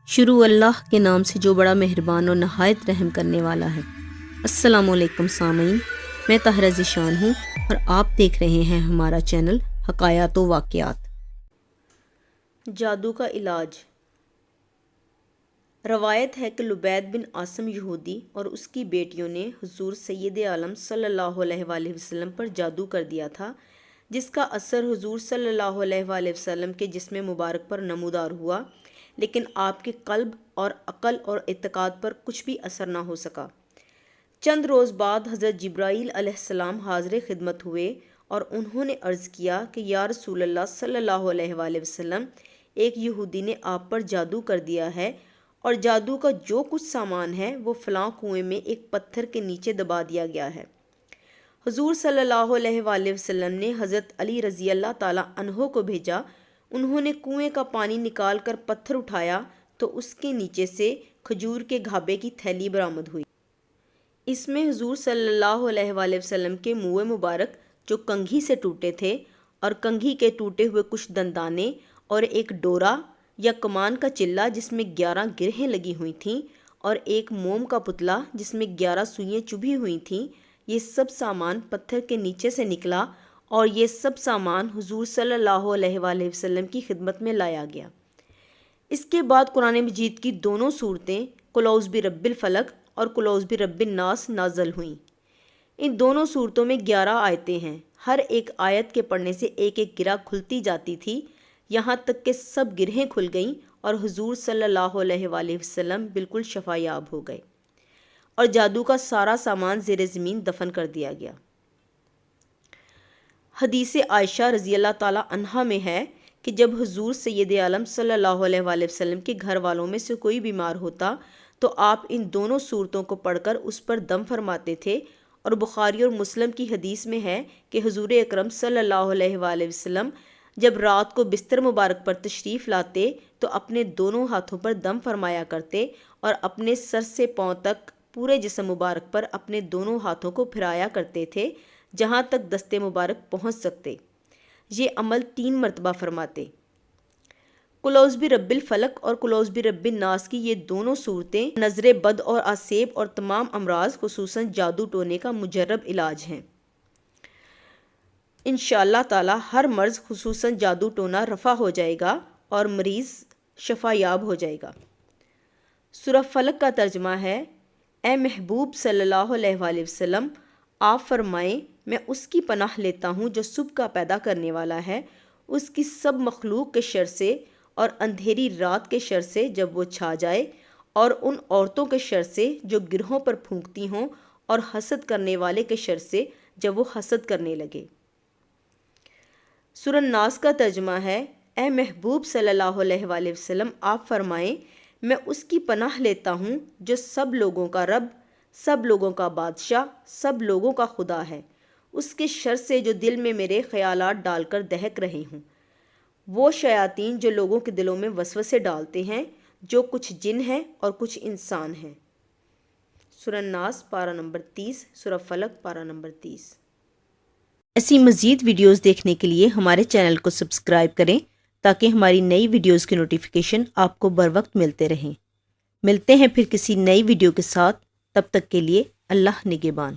شروع اللہ کے نام سے جو بڑا مہربان اور نہایت رحم کرنے والا ہے۔ السلام علیکم سامعین، میں طاہرہ ذیشان ہوں اور آپ دیکھ رہے ہیں ہمارا چینل حکایات و واقعات۔ جادو کا علاج۔ روایت ہے کہ لبید بن عاصم یہودی اور اس کی بیٹیوں نے حضور سید عالم صلی اللہ علیہ وآلہ وسلم پر جادو کر دیا تھا، جس کا اثر حضور صلی اللہ علیہ وآلہ وسلم کے جسم مبارک پر نمودار ہوا، لیکن آپ کے قلب اور عقل اور اعتقاد پر کچھ بھی اثر نہ ہو سکا۔ چند روز بعد حضرت جبرائیل علیہ السلام حاضر خدمت ہوئے اور انہوں نے عرض کیا کہ یا رسول اللہ صلی اللہ علیہ وآلہ وسلم، ایک یہودی نے آپ پر جادو کر دیا ہے اور جادو کا جو کچھ سامان ہے وہ فلاں کنویں میں ایک پتھر کے نیچے دبا دیا گیا ہے۔ حضور صلی اللہ علیہ وآلہ وسلم نے حضرت علی رضی اللہ تعالیٰ عنہ کو بھیجا۔ انہوں نے کنویں کا پانی نکال کر پتھر اٹھایا تو اس کے نیچے سے کھجور کے گھابے کی تھیلی برآمد ہوئی۔ اس میں حضور صلی اللہ علیہ وآلہ وسلم کے منہ مبارک جو کنگھی سے ٹوٹے تھے اور کنگھی کے ٹوٹے ہوئے کچھ دندانے اور ایک ڈورا یا کمان کا چلہ جس میں 11 گرہیں لگی ہوئی تھیں اور ایک موم کا پتلا جس میں 11 سوئیاں چبھی ہوئی تھیں، یہ سب سامان پتھر کے نیچے سے نکلا اور یہ سب سامان حضور صلی اللہ علیہ وآلہ وسلم کی خدمت میں لایا گیا۔ اس کے بعد قرآن مجید کی دونوں صورتیں قل اعوذ برب الفلق اور قل اعوذ برب الناس نازل ہوئیں۔ ان دونوں صورتوں میں 11 آیتیں ہیں۔ ہر ایک آیت کے پڑھنے سے ایک ایک گرہ کھلتی جاتی تھی، یہاں تک کہ سب گرہیں کھل گئیں اور حضور صلی اللہ علیہ وآلہ وسلم بالکل شفا یاب ہو گئے اور جادو کا سارا سامان زیر زمین دفن کر دیا گیا۔ حدیث عائشہ رضی اللہ تعالیٰ عنہا میں ہے کہ جب حضور سید عالم صلی اللہ علیہ وآلہ وسلم کے گھر والوں میں سے کوئی بیمار ہوتا تو آپ ان دونوں صورتوں کو پڑھ کر اس پر دم فرماتے تھے، اور بخاری اور مسلم کی حدیث میں ہے کہ حضور اکرم صلی اللہ علیہ وآلہ وسلم جب رات کو بستر مبارک پر تشریف لاتے تو اپنے دونوں ہاتھوں پر دم فرمایا کرتے اور اپنے سر سے پاؤں تک پورے جسم مبارک پر اپنے دونوں ہاتھوں کو پھرایا کرتے تھے جہاں تک دست مبارک پہنچ سکتے۔ یہ عمل 3 مرتبہ فرماتے۔ قل اعوذ برب الفلق اور قل اعوذ برب الناس کی یہ دونوں صورتیں نظر بد اور آسیب اور تمام امراض خصوصاً جادو ٹونے کا مجرب علاج ہیں۔ انشاءاللہ تعالی ہر مرض خصوصاً جادو ٹونا رفع ہو جائے گا اور مریض شفا یاب ہو جائے گا۔ سورہ فلق کا ترجمہ ہے: اے محبوب صلی اللہ علیہ وآلہ وسلم، آپ فرمائیں میں اس کی پناہ لیتا ہوں جو صبح کا پیدا کرنے والا ہے، اس کی سب مخلوق کے شر سے اور اندھیری رات کے شر سے جب وہ چھا جائے، اور ان عورتوں کے شر سے جو گرہوں پر پھونکتی ہوں، اور حسد کرنے والے کے شر سے جب وہ حسد کرنے لگے۔ سورہ الناس کا ترجمہ ہے: اے محبوب صلی اللہ علیہ وآلہ وسلم، آپ فرمائیں میں اس کی پناہ لیتا ہوں جو سب لوگوں کا رب، سب لوگوں کا بادشاہ، سب لوگوں کا خدا ہے، اس کے شر سے جو دل میں میرے خیالات ڈال کر دہک رہے ہوں، وہ شیاطین جو لوگوں کے دلوں میں وسوسے ڈالتے ہیں، جو کچھ جن ہیں اور کچھ انسان ہیں۔ سورہ الناس پارہ نمبر 30، سورہ فلق پارہ نمبر 30۔ ایسی مزید ویڈیوز دیکھنے کے لیے ہمارے چینل کو سبسکرائب کریں تاکہ ہماری نئی ویڈیوز کی نوٹیفیکیشن آپ کو بر وقت ملتے رہیں۔ ملتے ہیں پھر کسی نئی ویڈیو کے ساتھ، تب تک کے لیے اللہ نگہبان۔